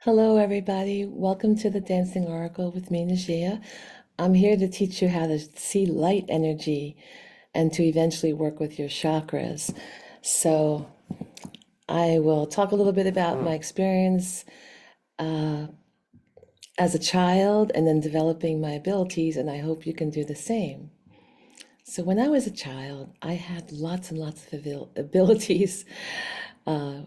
Hello, everybody. Welcome to the Dancing Oracle with me, Najia. I'm here to teach you how to see light energy and to eventually work with your chakras. So, I will talk a little bit about my experience uh, as a child and then developing my abilities, and I hope you can do the same. So, when I was a child, I had lots and lots of abilities. Uh,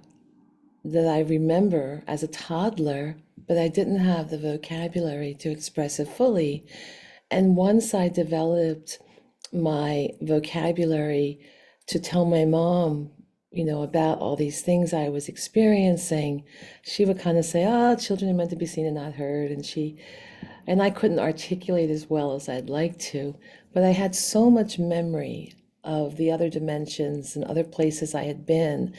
that I remember as a toddler, but I didn't have the vocabulary to express it fully. And once I developed my vocabulary to tell my mom, about all these things I was experiencing, she would kind of say, "Oh, children are meant to be seen and not heard." And I couldn't articulate as well as I'd like to, but I had so much memory of the other dimensions and other places I had been,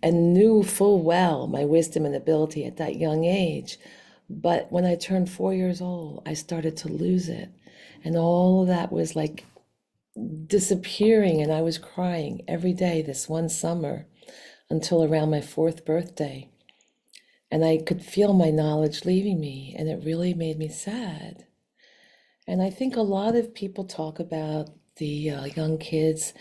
and knew full well my wisdom and ability at that young age. But when I turned 4 years old, I started to lose it. And all of that was like disappearing. And I was crying every day this one summer until around my fourth birthday. And I could feel my knowledge leaving me, and it really made me sad. And I think a lot of people talk about the young kids,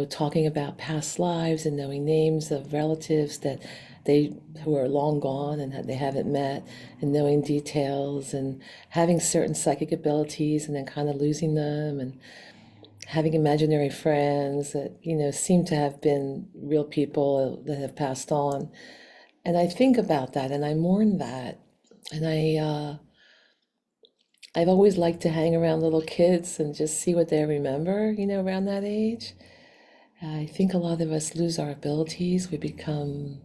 talking about past lives and knowing names of relatives that they who are long gone and they haven't met, and knowing details and having certain psychic abilities and then kind of losing them, and having imaginary friends that seem to have been real people that have passed on. And I think about that and I mourn that. And I've always liked to hang around little kids and just see what they remember, around that age. I think a lot of us lose our abilities. We become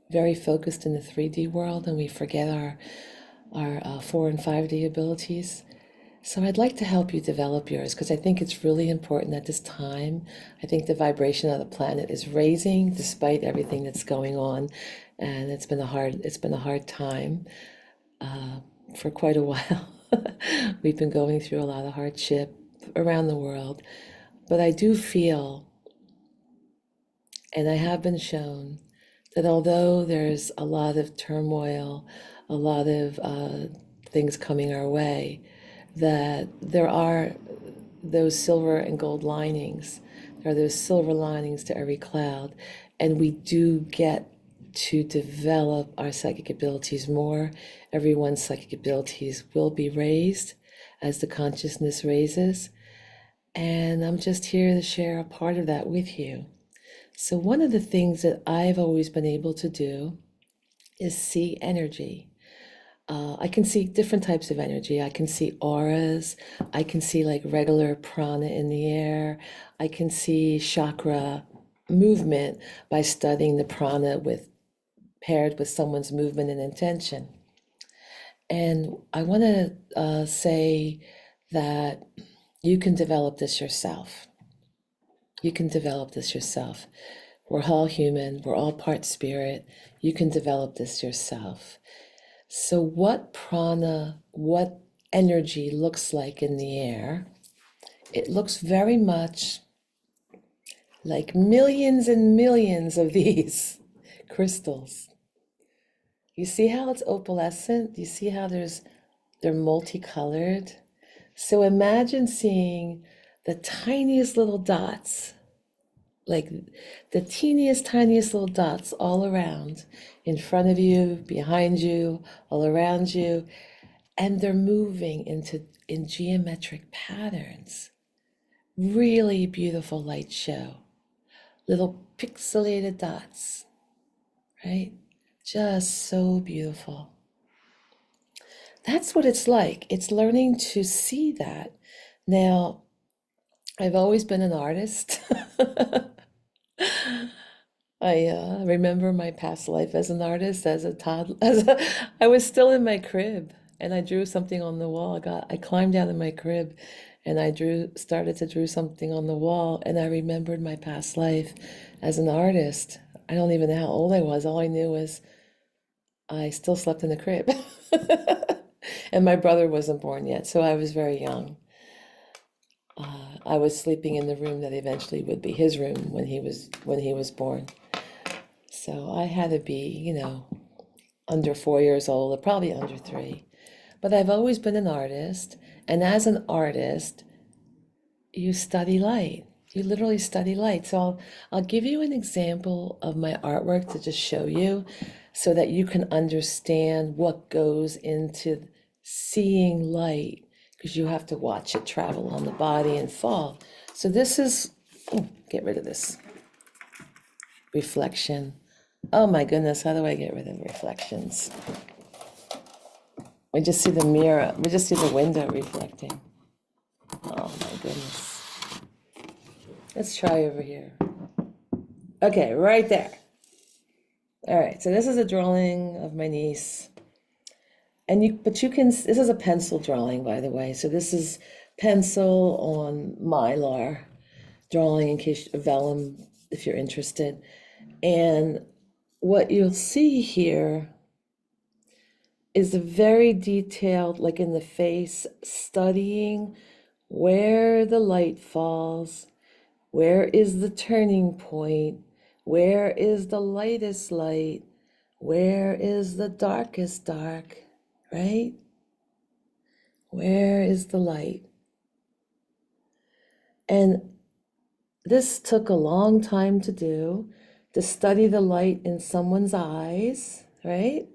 very focused in the 3D world and we forget our 4 and 5D abilities. So I'd like to help you develop yours because I think it's really important at this time. I think the vibration of the planet is raising despite everything that's going on, and it's been a hard time for quite a while. We've been going through a lot of hardship around the world, but I do feel, and I have been shown, that although there's a lot of turmoil, a lot of things coming our way, that there are those silver and gold linings. There are those silver linings to every cloud, and we do get to develop our psychic abilities more. Everyone's psychic abilities will be raised as the consciousness raises, and I'm just here to share a part of that with you. So one of the things that I've always been able to do is see energy. I can see different types of energy. I can see auras. I can see like regular prana in the air. I can see chakra movement by studying the prana with paired with someone's movement and intention. And I want to say that you can develop this yourself. You can develop this yourself. We're all human. We're all part spirit. You can develop this yourself. So what prana, what energy looks like in the air, it looks very much like millions and millions of these crystals. You see how it's opalescent? You see how they're multicolored? So imagine seeing the tiniest little dots, like the teeniest, tiniest little dots all around, in front of you, behind you, all around you, and they're moving in geometric patterns. Really beautiful light show. Little pixelated dots, right? Just so beautiful. That's what it's like. It's learning to see that. Now, I've always been an artist. I remember my past life as an artist, as a toddler. I was still in my crib, and I drew something on the wall. I climbed down in my crib, and started to draw something on the wall, and I remembered my past life as an artist. I don't even know how old I was. All I knew was I still slept in the crib, and my brother wasn't born yet, so I was very young. I was sleeping in the room that eventually would be his room when he was born. So I had to be, under 4 years old, or probably under 3. But I've always been an artist, and as an artist, you study light. You literally study light. So I'll give you an example of my artwork to just show you so that you can understand what goes into seeing light, because you have to watch it travel on the body and fall. So this is, oh, get rid of this reflection. Oh my goodness, how do I get rid of reflections? We just see the mirror, we just see the window reflecting. Oh my goodness. Let's try over here. Okay, right there. All right, so this is a drawing of my niece. But you can, this is a pencil drawing, by the way. So this is pencil on Mylar drawing, in case vellum, if you're interested. And what you'll see here is a very detailed, like in the face, studying where the light falls, where is the turning point, where is the lightest light, where is the darkest dark, right? Where is the light? And this took a long time to do, to study the light in someone's eyes, right?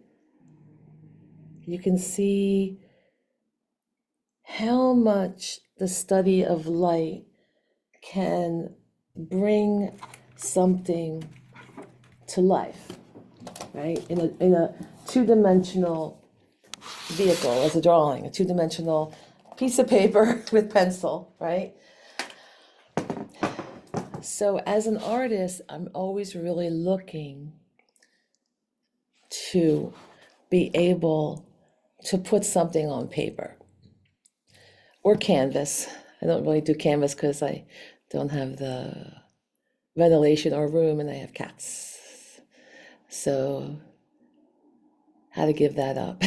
You can see how much the study of light can bring something to life, right? In a two-dimensional vehicle, as a drawing, a two-dimensional piece of paper with pencil, right? So as an artist, I'm always really looking to be able to put something on paper or canvas. I don't really do canvas because I don't have the ventilation or room, and I have cats. So how to give that up.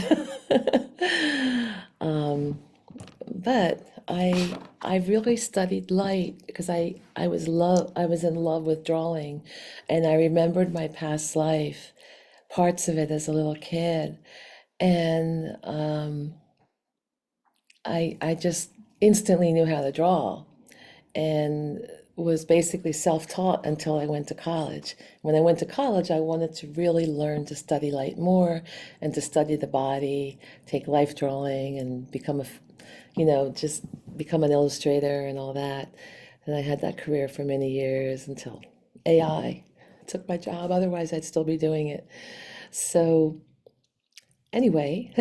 But I really studied light because I was in love with drawing, and I remembered my past life, parts of it as a little kid, and I just instantly knew how to draw, and was basically self-taught until I went to college. When I went to college, I wanted to really learn to study light more and to study the body, take life drawing and become just become an illustrator and all that. And I had that career for many years until AI took my job. Otherwise, I'd still be doing it. So anyway,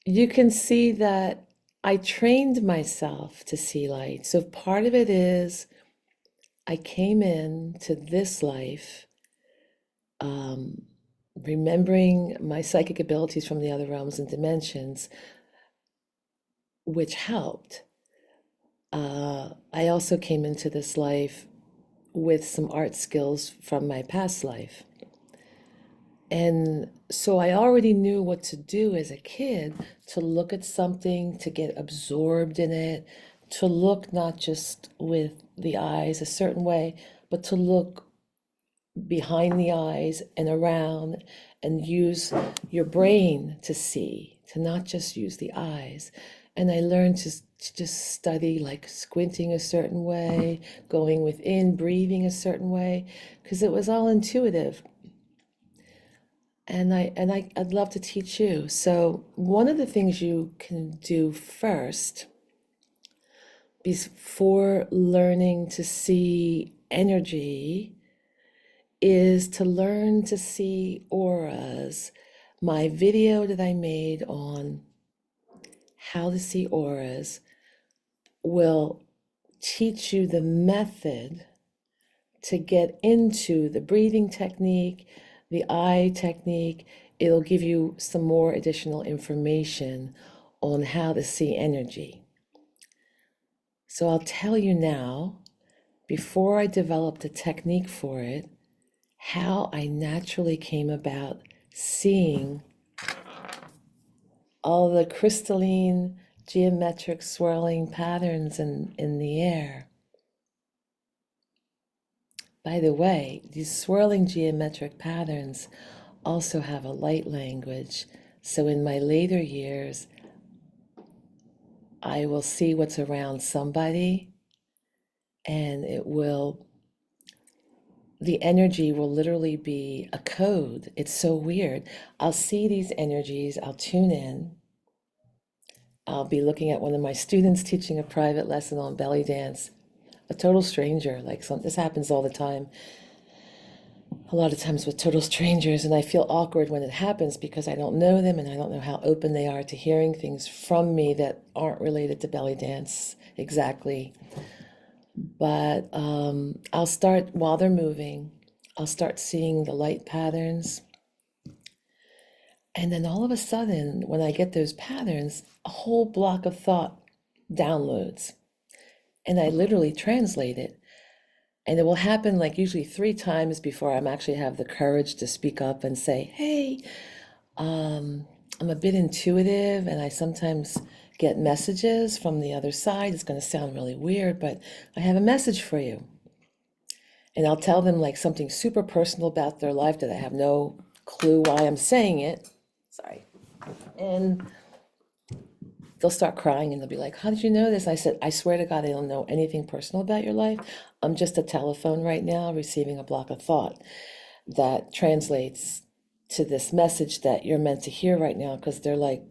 you can see that I trained myself to see light. So part of it is I came into this life remembering my psychic abilities from the other realms and dimensions, which helped. I also came into this life with some art skills from my past life. And so I already knew what to do as a kid, to look at something, to get absorbed in it, to look not just with the eyes a certain way, but to look behind the eyes and around and use your brain to see, to not just use the eyes. And I learned to just study, like squinting a certain way, going within, breathing a certain way, because it was all intuitive. And I'd love to teach you. So one of the things you can do first before learning to see energy is to learn to see auras. My video that I made on how to see auras will teach you the method to get into the breathing technique, the eye technique. It'll give you some more additional information on how to see energy. So I'll tell you now, before I developed a technique for it, how I naturally came about seeing all the crystalline geometric swirling patterns in the air. By the way, these swirling geometric patterns also have a light language. So in my later years, I will see what's around somebody, and the energy will literally be a code. It's so weird. I'll see these energies, I'll tune in. I'll be looking at one of my students teaching a private lesson on belly dance, a total stranger. This happens all the time, a lot of times with total strangers, and I feel awkward when it happens because I don't know them and I don't know how open they are to hearing things from me that aren't related to belly dance exactly. But I'll start, while they're moving, I'll start seeing the light patterns. And then all of a sudden, when I get those patterns, a whole block of thought downloads. And I literally translate it. And it will happen like usually 3 times before I'm actually have the courage to speak up and say, hey, I'm a bit intuitive and I sometimes get messages from the other side. It's going to sound really weird, but I have a message for you. And I'll tell them like something super personal about their life that I have no clue why I'm saying it. Sorry. And they'll start crying and they'll be like, how did you know this? I said, I swear to God, I don't know anything personal about your life. I'm just a telephone right now receiving a block of thought that translates to this message that you're meant to hear right now, because they're like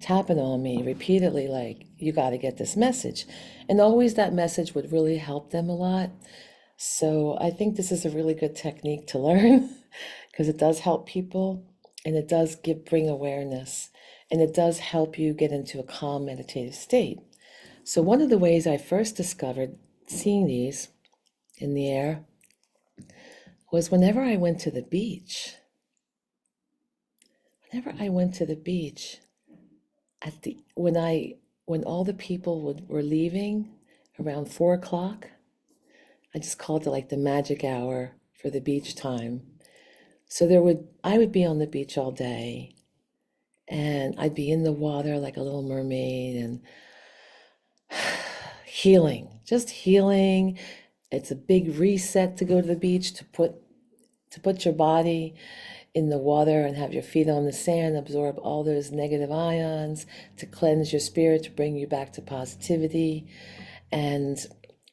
tapping on me repeatedly, like, you got to get this message. And always that message would really help them a lot. So I think this is a really good technique to learn because it does help people and it does bring awareness and it does help you get into a calm meditative state. So one of the ways I first discovered seeing these in the air was whenever I went to the beach. Whenever I went to the beach, when all the people were leaving around 4 o'clock, I just called it like the magic hour for the beach time. So I would be on the beach all day and I'd be in the water like a little mermaid and healing, just healing. It's a big reset to go to the beach, to put your body in the water and have your feet on the sand, absorb all those negative ions, to cleanse your spirit, to bring you back to positivity and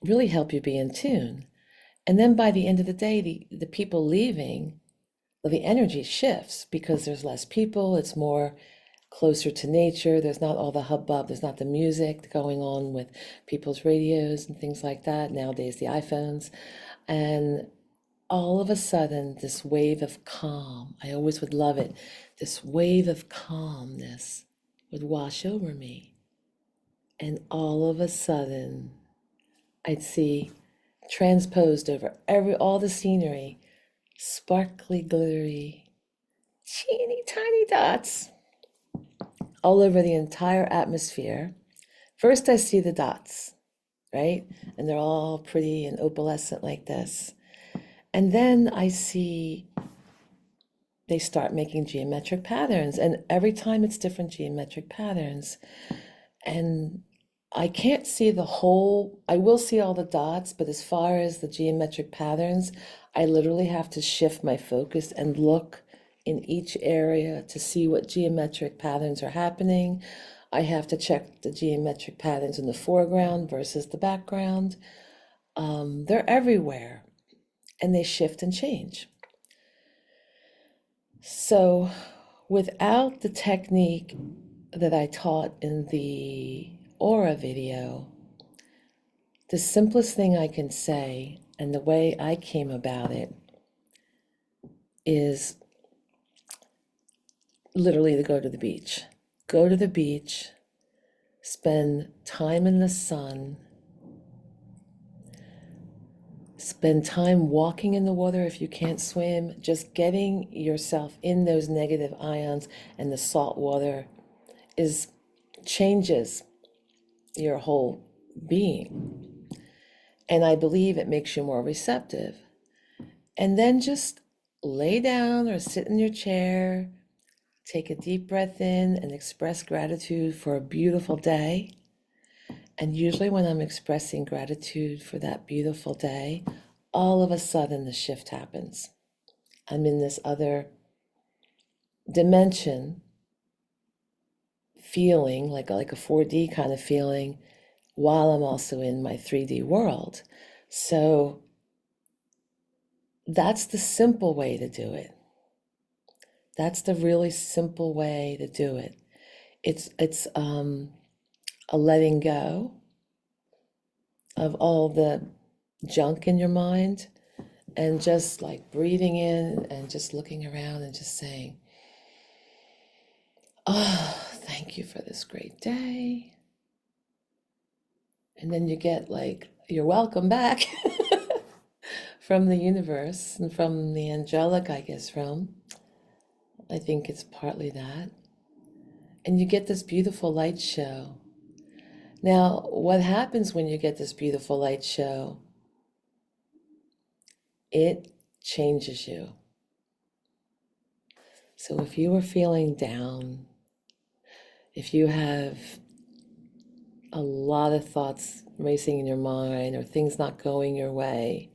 really help you be in tune. And then by the end of the day, the people leaving, well, the energy shifts because there's less people, it's more closer to nature, there's not all the hubbub, there's not the music going on with people's radios and things like that, nowadays the iPhones. And all of a sudden, this wave of calm, I always would love it, this wave of calmness would wash over me. And all of a sudden, I'd see transposed over all the scenery, sparkly, glittery, teeny tiny dots all over the entire atmosphere. First, I see the dots, right? And they're all pretty and opalescent like this. And then I see they start making geometric patterns. And every time it's different geometric patterns. And I can't see the whole, I will see all the dots, but as far as the geometric patterns, I literally have to shift my focus and look in each area to see what geometric patterns are happening. I have to check the geometric patterns in the foreground versus the background. They're everywhere and they shift and change. So without the technique that I taught in the aura video, the simplest thing I can say and the way I came about it is literally to go to the beach. Go to the beach, spend time in the sun, spend time walking in the water if you can't swim, just getting yourself in those negative ions and the salt water changes your whole being. And I believe it makes you more receptive. And then just lay down or sit in your chair, take a deep breath in and express gratitude for a beautiful day. And usually when I'm expressing gratitude for that beautiful day, all of a sudden the shift happens. I'm in this other dimension feeling, like a 4D kind of feeling, while I'm also in my 3D world. So that's the simple way to do it. That's the really simple way to do it. It's a letting go of all the junk in your mind and just like breathing in and just looking around and just saying, oh, thank you for this great day. And then you get like, you're welcome back from the universe and from the angelic, I guess, realm. I think it's partly that. And you get this beautiful light show. Now, what happens when you get this beautiful light show? It changes you. So if you are feeling down, if you have a lot of thoughts racing in your mind or things not going your way,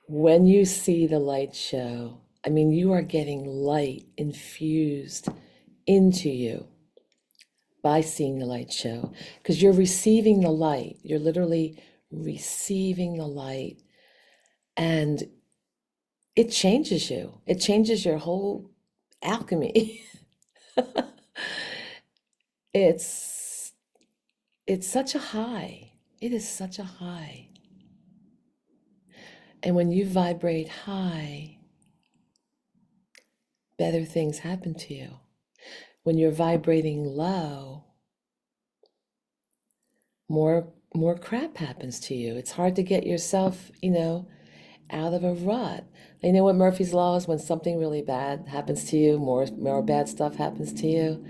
when you see the light show, I mean, you are getting light infused into you by seeing the light show because you're receiving the light. You're literally receiving the light, and it changes you. It changes your whole alchemy. It's it's such a high. It is such a high. And when you vibrate high, better things happen to you. When you're vibrating low, more crap happens to you. It's hard to get yourself, out of a rut. You know what Murphy's Law is? When something really bad happens to you, more bad stuff happens to you,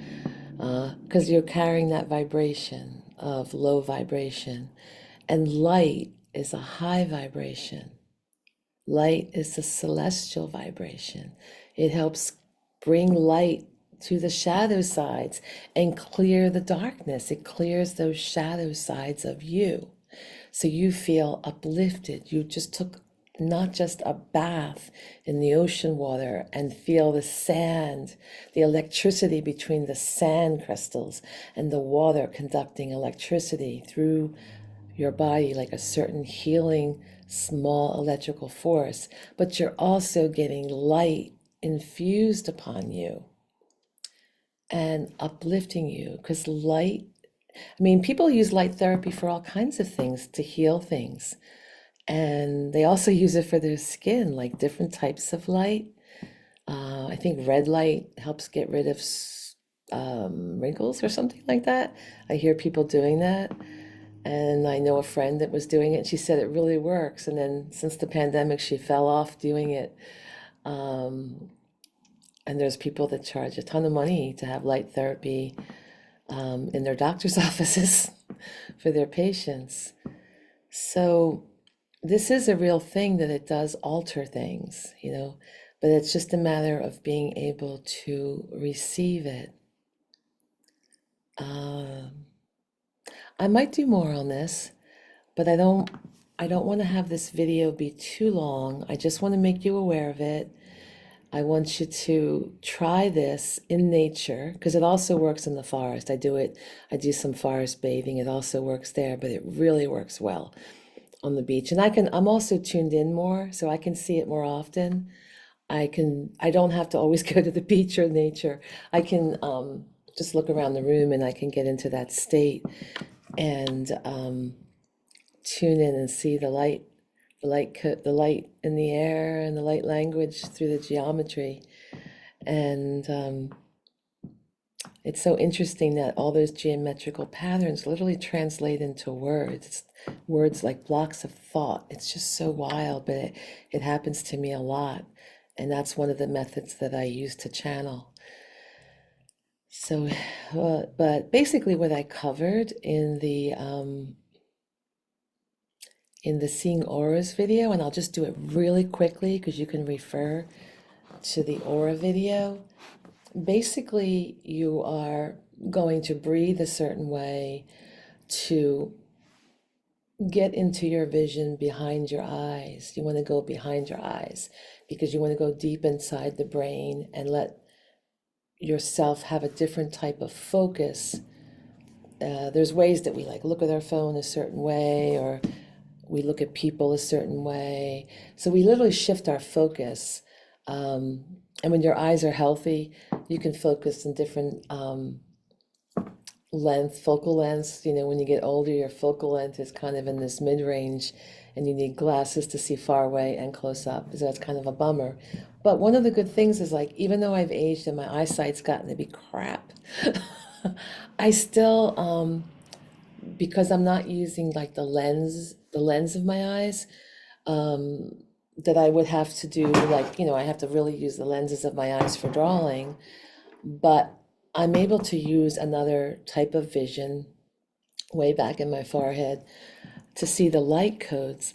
because you're carrying that vibration of low vibration. And light is a high vibration. Light is a celestial vibration. It helps bring light to the shadow sides and clear the darkness. It clears those shadow sides of you. So you feel uplifted. You just took not just a bath in the ocean water and feel the sand, the electricity between the sand crystals and the water conducting electricity through your body like a certain healing small electrical force, but you're also getting light infused upon you and uplifting you because light, I mean, people use light therapy for all kinds of things to heal things. And they also use it for their skin, like different types of light. I think red light helps get rid of wrinkles or something like that. I hear people doing that. And I know a friend that was doing it. She said it really works. And then since the pandemic, she fell off doing it. Um, and there's people that charge a ton of money to have light therapy in their doctor's offices for their patients. So this is a real thing that it does alter things, but it's just a matter of being able to receive it. I might do more on this, but I don't want to have this video be too long. I just want to make you aware of it. I want you to try this in nature because it also works in the forest. I do some forest bathing. It also works there, but it really works well on the beach. And I'm also tuned in more, so I can see it more often. I don't have to always go to the beach or nature. I can just look around the room and I can get into that state and tune in and see the light in the air and the light language through the geometry. And it's so interesting that all those geometrical patterns literally translate into words. It's words like blocks of thought. It's just so wild, but it happens to me a lot. And that's one of the methods that I use to channel. So, but basically what I covered in the Seeing Auras video, and I'll just do it really quickly because you can refer to the aura video. Basically, you are going to breathe a certain way to get into your vision behind your eyes. You want to go behind your eyes because you want to go deep inside the brain and let yourself have a different type of focus. There's ways that we like look at our phone a certain way, or we look at people a certain way. So we literally shift our focus. Um, and when your eyes are healthy, you can focus in different focal lengths. When you get older, your focal length is kind of in this mid-range, and you need glasses to see far away and close up. So that's kind of a bummer. But one of the good things is, like, even though I've aged and my eyesight's gotten to be crap, I still, because I'm not using like the lens of my eyes, um, that I would have to do, like, I have to really use the lenses of my eyes for drawing, but I'm able to use another type of vision way back in my forehead to see the light codes,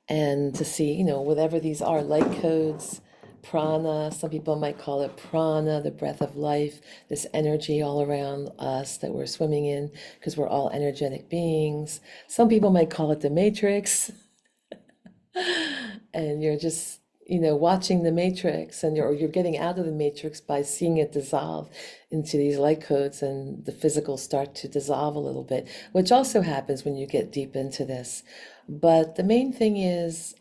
and to see, whatever these are, light codes, prana. Some people might call it prana, the breath of life, this energy all around us that we're swimming in, because we're all energetic beings. Some people might call it the matrix, and you're just, watching the matrix, and you're getting out of the matrix by seeing it dissolve into these light codes, and the physical start to dissolve a little bit, which also happens when you get deep into this. But the main thing is,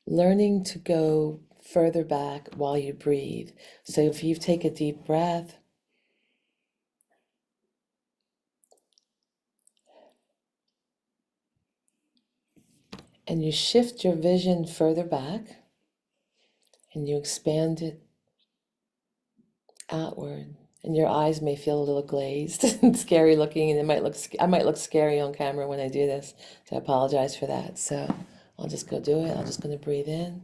learning to go further back while you breathe. So if you take a deep breath and you shift your vision further back and you expand it outward, and your eyes may feel a little glazed and scary looking, and I might look scary on camera when I do this, so I apologize for that. So I'll just go do it. I'm just going to breathe in.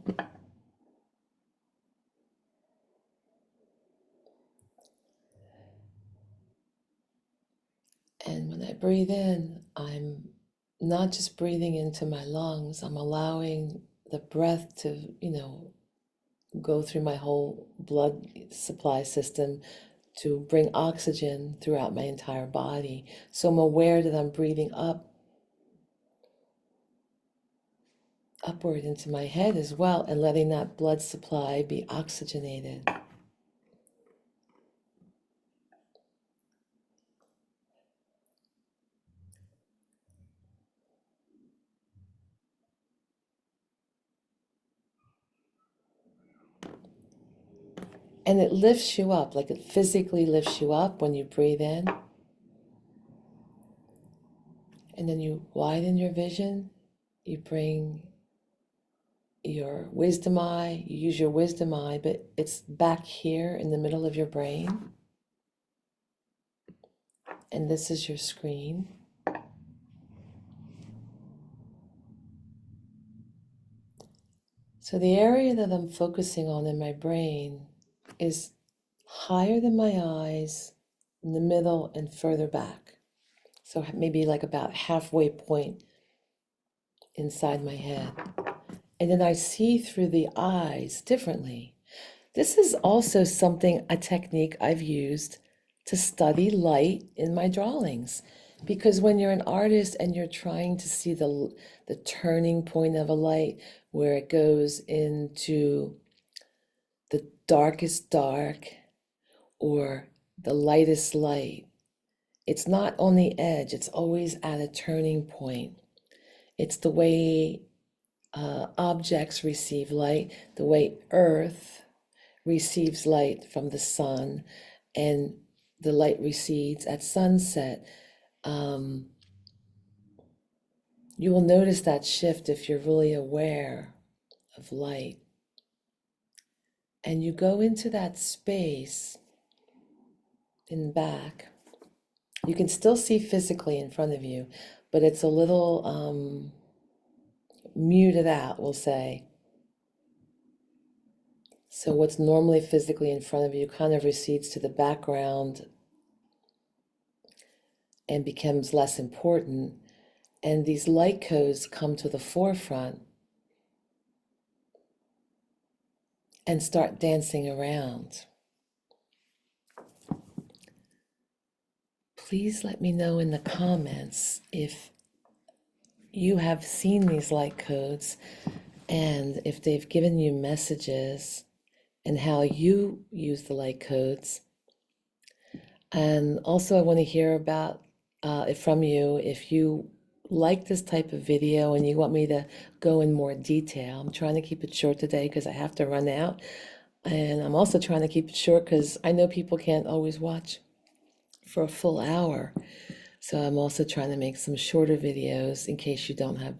And when I breathe in, I'm not just breathing into my lungs, I'm allowing the breath to, go through my whole blood supply system to bring oxygen throughout my entire body. So I'm aware that I'm breathing upward into my head as well, and letting that blood supply be oxygenated. And it lifts you up, like it physically lifts you up when you breathe in. And then you widen your vision. You bring your wisdom eye, you use your wisdom eye, but it's back here in the middle of your brain. And this is your screen. So the area that I'm focusing on in my brain is higher than my eyes, in the middle, and further back. So maybe like about halfway point inside my head. And then I see through the eyes differently. This is also a technique I've used to study light in my drawings. Because when you're an artist and you're trying to see the turning point of a light, where it goes into the darkest dark or the lightest light, it's not on the edge, it's always at a turning point. It's the way objects receive light, the way Earth receives light from the sun, and the light recedes at sunset. Um, you will notice that shift if you're really aware of light. And you go into that space in back. You can still see physically in front of you, but it's a little muted out, we'll say. So what's normally physically in front of you kind of recedes to the background and becomes less important. And these light codes come to the forefront and start dancing around. Please let me know in the comments if you have seen these light codes and if they've given you messages and how you use the light codes. And also, I want to hear about it from you if you like this type of video and you want me to go in more detail. I'm trying to keep it short today because I have to run out. And I'm also trying to keep it short because I know people can't always watch for a full hour. So I'm also trying to make some shorter videos in case you don't have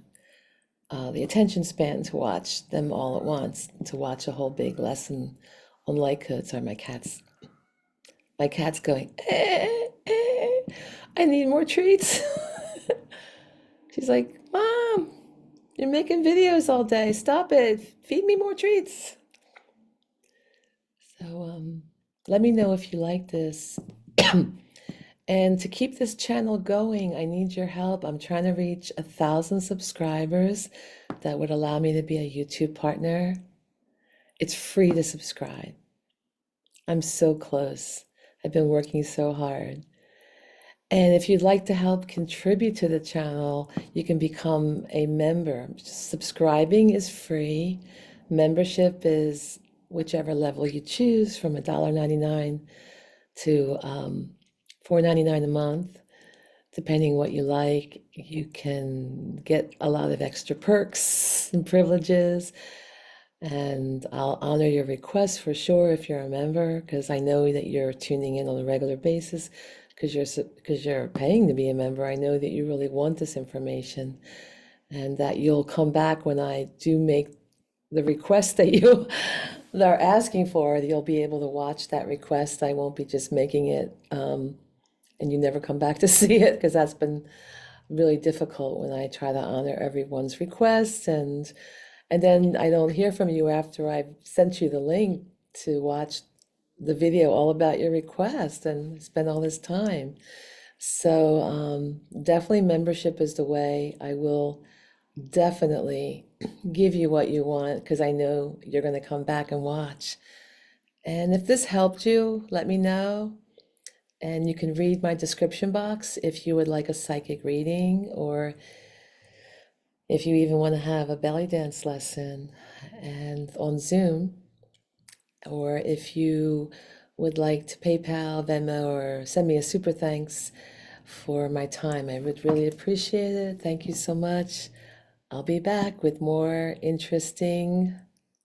the attention span to watch them all at once, to watch a whole big lesson on light codes. Are my cat's going, I need more treats. She's like, Mom, you're making videos all day. Stop it. Feed me more treats. So let me know if you like this. And to keep this channel going, I need your help. I'm trying to reach 1,000 subscribers. That would allow me to be a YouTube partner. It's free to subscribe. I'm so close. I've been working so hard. And if you'd like to help contribute to the channel, you can become a member. Subscribing is free. Membership is whichever level you choose, from $1.99 to $4.99 a month. Depending what you like, you can get a lot of extra perks and privileges. And I'll honor your request for sure if you're a member, because I know that you're tuning in on a regular basis because you're paying to be a member. I know that you really want this information and that you'll come back when I do make the request that you are asking for. You'll be able to watch that request. I won't be just making it and you never come back to see it, because that's been really difficult when I try to honor everyone's requests and then I don't hear from you after I've sent you the link to watch the video all about your request and spend all this time. So definitely membership is the way. I will definitely give you what you want because I know you're going to come back and watch. And if this helped you, let me know. And you can read my description box if you would like a psychic reading, or if you even want to have a belly dance lesson and on Zoom, or if you would like to PayPal, Venmo, or send me a super thanks for my time. I would really appreciate it. Thank you so much. I'll be back with more interesting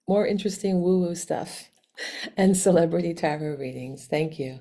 woo-woo stuff and celebrity tarot readings. Thank you.